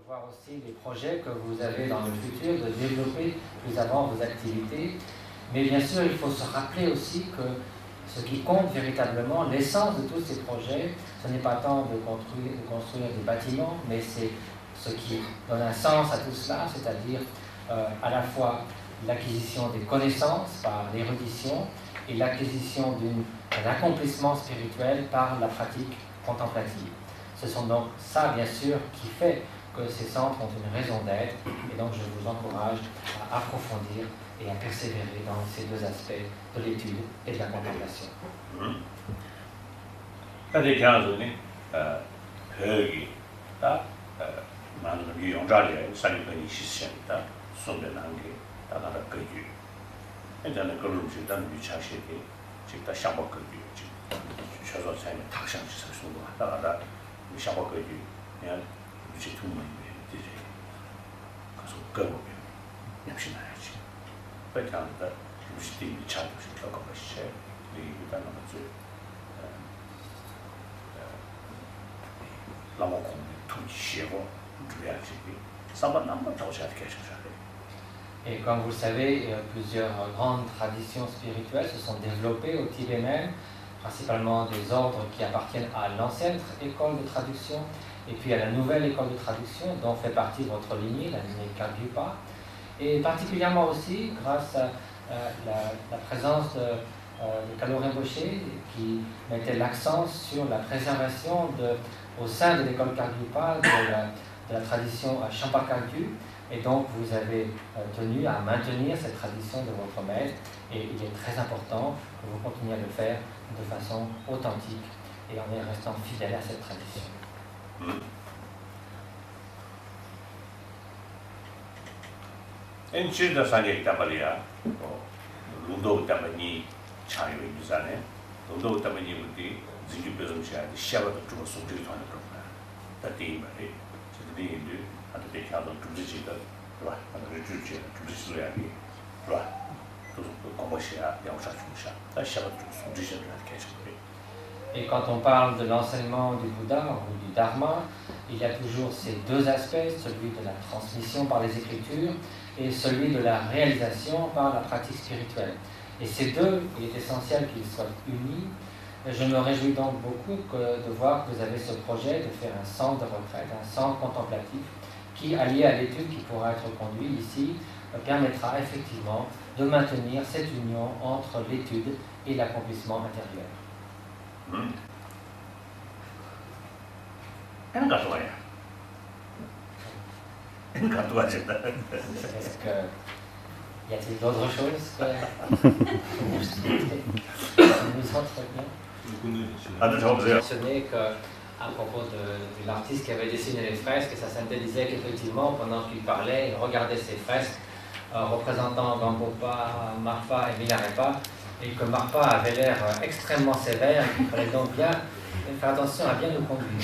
voir aussi les projets que vous avez dans le futur, de développer plus avant vos activités. Mais bien sûr, il faut se rappeler aussi que ce qui compte véritablement, l'essence de tous ces projets, ce n'est pas tant de construire des bâtiments, mais c'est ce qui donne un sens à tout cela, c'est-à-dire à la fois l'acquisition des connaissances par l'érudition et l'acquisition d'un accomplissement spirituel par la pratique contemplative. Ce sont donc ça, bien sûr, qui fait que ces centres ont une raison d'être, et donc je vous encourage à approfondir et à persévérer dans ces deux aspects de l'étude et de la contemplation. Et comme vous le savez, plusieurs grandes traditions spirituelles se sont développées au Tibet même, principalement des ordres qui appartiennent à l'ancienne école de traduction et puis à la nouvelle école de traduction dont fait partie votre lignée, la lignée Kagyupa, et particulièrement aussi grâce à la présence de Kalo Rinpoche qui mettait l'accent sur la préservation au sein de l'école Kagyupa de la tradition Champa Kagyu, et donc vous avez tenu à maintenir cette tradition de votre maître, et il est très important que vous continuiez à le faire de façon authentique et en restant fidèle à cette tradition. Et quand on parle de l'enseignement du Bouddha ou du Dharma, il y a toujours ces deux aspects, celui de la transmission par les Écritures et celui de la réalisation par la pratique spirituelle. Et ces deux, il est essentiel qu'ils soient unis. Je me réjouis donc beaucoup de voir que vous avez ce projet de faire un centre de retraite, un centre contemplatif, qui, allié à l'étude qui pourra être conduite ici, permettra effectivement de maintenir cette union entre l'étude et l'accomplissement intérieur. Est-ce que y a-t-il d'autres choses que vous souhaitez nous entretenir? Mentionner qu'à propos de l'artiste qui avait dessiné les fresques, ça synthétisait qu'effectivement, pendant qu'il parlait, il regardait ces fresques représentant Gampopa, Marpa et Milarepa, et que Marpa avait l'air extrêmement sévère, et qu'il fallait donc bien faire attention à bien nous conduire.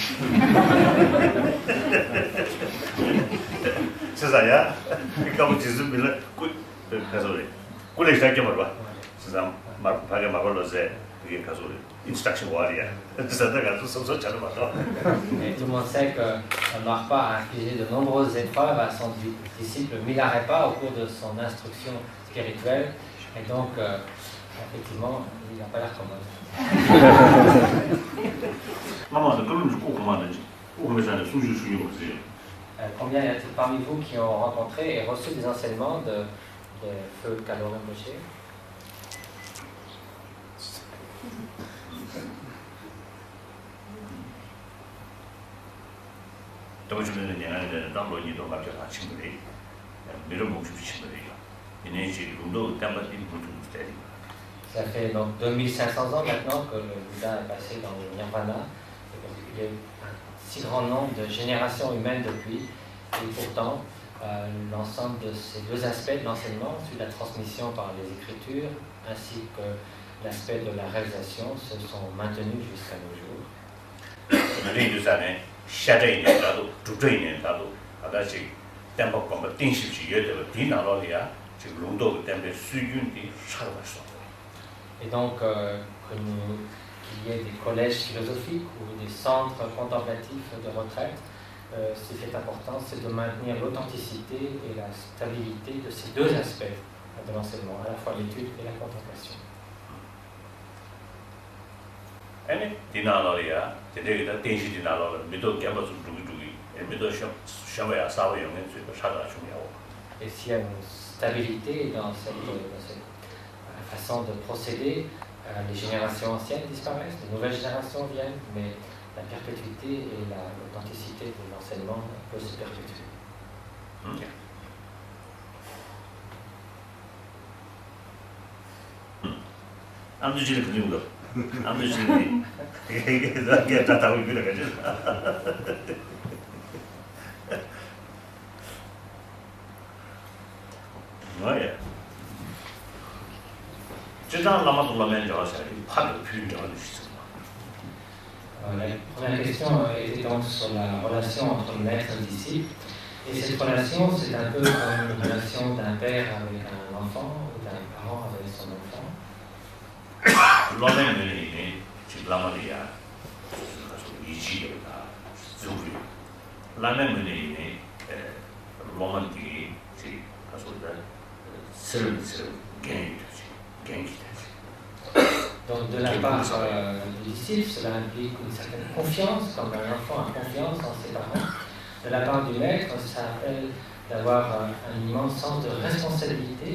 C'est ça, ya. Comme tu dis, mais là, c'est ça, instruction warrior. Et tout le monde sait que Marpa a infligé de nombreuses épreuves à son disciple Milarepa au cours de son instruction spirituelle. Et donc, effectivement, il n'a pas l'air commode. Combien y a-t-il parmi vous qui ont rencontré et reçu des enseignements de Feu Kalo Rinpoche? Ça fait donc 2500 ans maintenant que le Bouddha est passé dans le Nirvana. Il y a eu un si grand nombre de générations humaines depuis, et pourtant l'ensemble de ces deux aspects de l'enseignement, celui de la transmission par les Écritures ainsi que l'aspect de la réalisation, se sont maintenus jusqu'à nos jours. Et donc qu'il y ait des collèges philosophiques ou des centres contemplatifs de retraite, ce qui est important, c'est de maintenir l'authenticité et la stabilité de ces deux aspects de l'enseignement, à la fois l'étude et la contemplation. Et dinaloria, c'est des tensions dinaloria, méthode gamma sur méthode chamaya savoir yon c'est que chada chumyao. Et s'il y a une stabilité dans cette façon de procéder, les générations anciennes disparaissent, de nouvelles générations viennent, mais la perpétuité et l'authenticité de l'enseignement peut se perpétuer. I'm just going to do it. I'm just going to get that out of it. Oh, yeah. C'est dans la mode de la main de la série, pas de plus de La première question était donc sur la relation entre maître et disciple. Et cette relation, c'est un peu comme une relation d'un père avec un enfant ou d'un parent avec son enfant. L'homme est c'est la maria, ici, la même année, l'homme c'est donc de la part du disciple, cela implique une certaine confiance, comme un enfant a confiance en ses parents. De la part du maître, ça appelle d'avoir un immense sens de responsabilité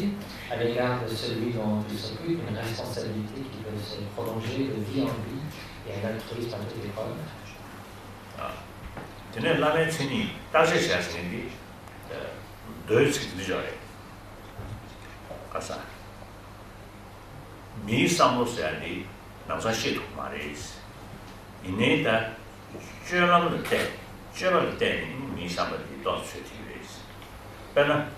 à l'égard de celui dont il s'occupe, une responsabilité qui peut se prolonger de vie en vie et un altruisme à toute épreuve. 저는 라멘 친이 다시 시작했는데 늘 지켜줘요. 가사 미삼로스야니 남산 시도 말이스. 이내다 쩌라는 때 미삼을 또 수티레스. 그러나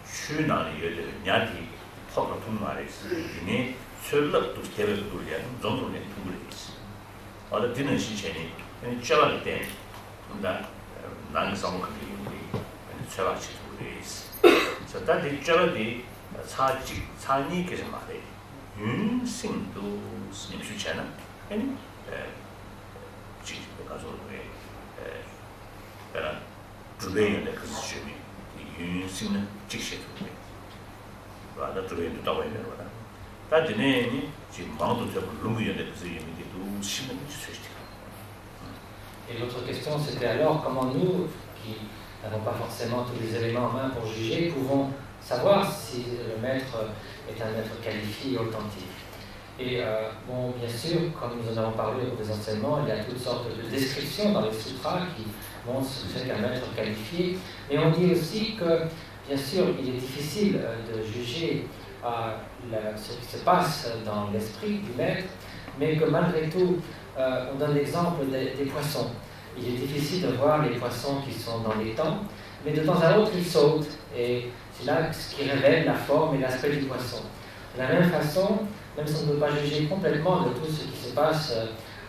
추나는 여들 냐디 포가 돈 말이스. 이내 설럽도 대를 돌려 정도는 두르스. 어디 드는 시체니 쩌라는 때 that non-song community and church is. So that the church 사니 계속 말해. 윤생도 스님수잖아. 아니 지금 가서 왜 그런 주변에 그 시점이 윤생은 직시도 돼. 와다 주변도 다 와야 되는 거다. 다지네 지금 방도 저 루미에 대해서 얘기도 심은 수치지. Et l'autre question, c'était alors comment nous, qui n'avons pas forcément tous les éléments en main pour juger, pouvons savoir si le maître est un maître qualifié et authentique. Et bon, bien sûr, comme nous en avons parlé au cours des enseignements, il y a toutes sortes de descriptions dans les sutras qui montrent ce que c'est qu'un maître qualifié. Mais on dit aussi que, bien sûr, il est difficile de juger ce qui se passe dans l'esprit du maître, mais que malgré tout, on donne l'exemple des poissons. Il est difficile de voir les poissons qui sont dans les temps, mais de temps à autre ils sautent, et c'est là ce qui révèle la forme et l'aspect du poisson. De la même façon, même si on ne peut pas juger complètement de tout ce qui se passe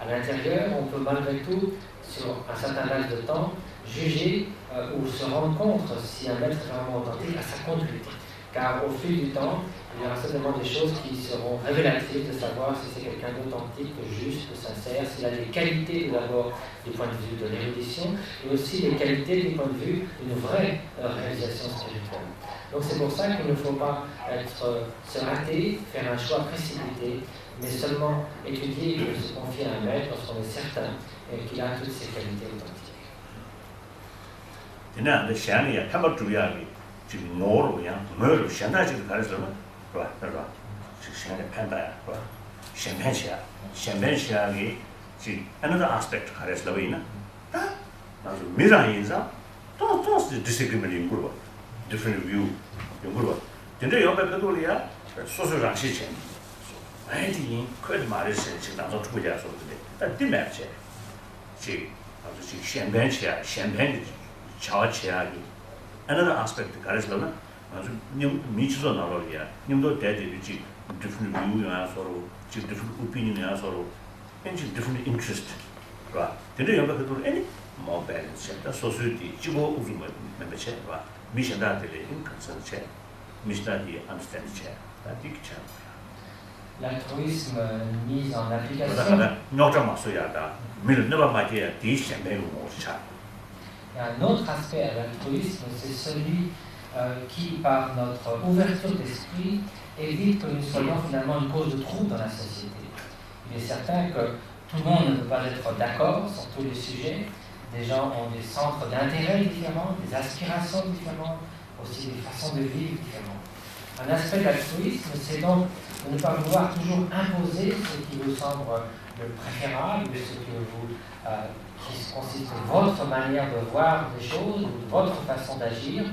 à l'intérieur, on peut malgré tout, sur un certain laps de temps, juger ou se rendre compte si un maître est vraiment authentique à sa conduite. Car au fil du temps, il y aura certainement des choses qui seront révélatrices de savoir si c'est quelqu'un d'authentique, juste, sincère, s'il a des qualités d'abord du point de vue de l'érudition, et aussi des qualités du point de vue d'une vraie réalisation spirituelle. Donc c'est pour ça qu'il ne faut pas se rater, faire un choix précipité, mais seulement étudier et se confier à un maître lorsqu'on est certain qu'il a toutes ces qualités authentiques. 지금 노로야 뭐로 현다지도 가르쳐면 봐 봐봐 시간에 판다야 봐 셴펜시아기 지 another aspect 가르쳐도 있나 아주 미라인자 또 disagreement 있고 different view 있고 근데 옆에 그돌이야 소소랑 시체 아이디 그 말을 지금 나도 두고야 소리인데 딱 디매치 지 아주 지 셴펜시아 차와치아기 another aspect 가르쳐도나 아주 미치서 나로야 님도 대대지 different view야 서로 different opinion야 서로 different interest 봐 근데 여기 그도 any more balance 다 society 지고 우주만 멤버체 봐 미션다들이 인컨선 체 미션다디 understand 체 다디차 L'altruisme mis en application. 너가 맞서야다 밀 너가 맞게 디션 매우 못차 Et un autre aspect à l'altruisme, c'est celui qui, par notre ouverture d'esprit, évite que nous soyons finalement une cause de trouble dans la société. Il est certain que tout le monde ne peut pas être d'accord sur tous les sujets. Des gens ont des centres d'intérêt différents, des aspirations différentes, aussi des façons de vivre différentes. Un aspect de l'altruisme, c'est donc de ne pas vouloir toujours imposer ce qui vous semble le préférable, ce que vous, qui constitue votre manière de voir les choses ou votre façon d'agir,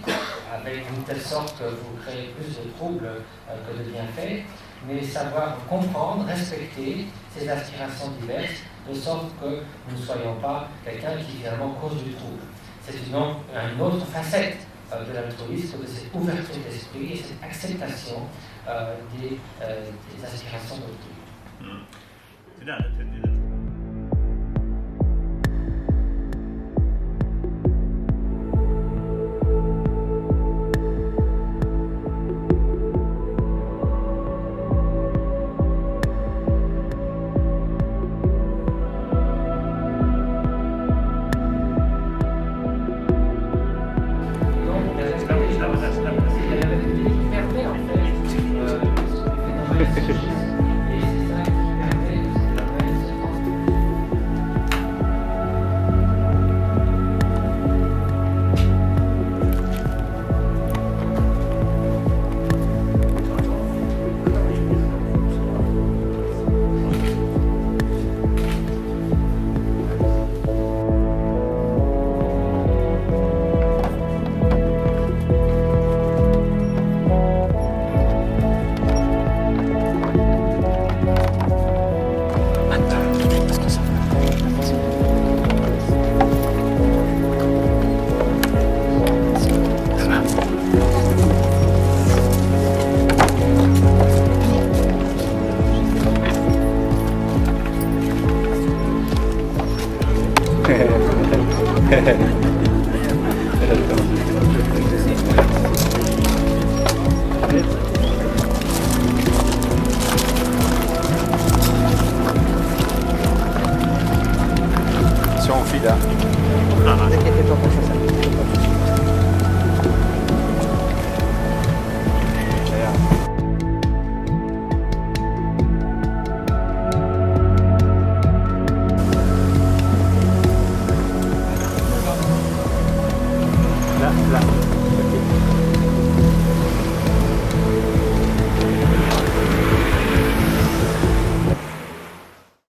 avec une telle sorte que vous créez plus de troubles que de bienfaits, mais savoir comprendre, respecter ces aspirations diverses, de sorte que nous ne soyons pas quelqu'un qui finalement cause du trouble. C'est une autre facette de l'altruisme, de cette ouverture d'esprit et cette acceptation des aspirations d'autrui. Si on file là. Ne t'inquiète pas pour ça.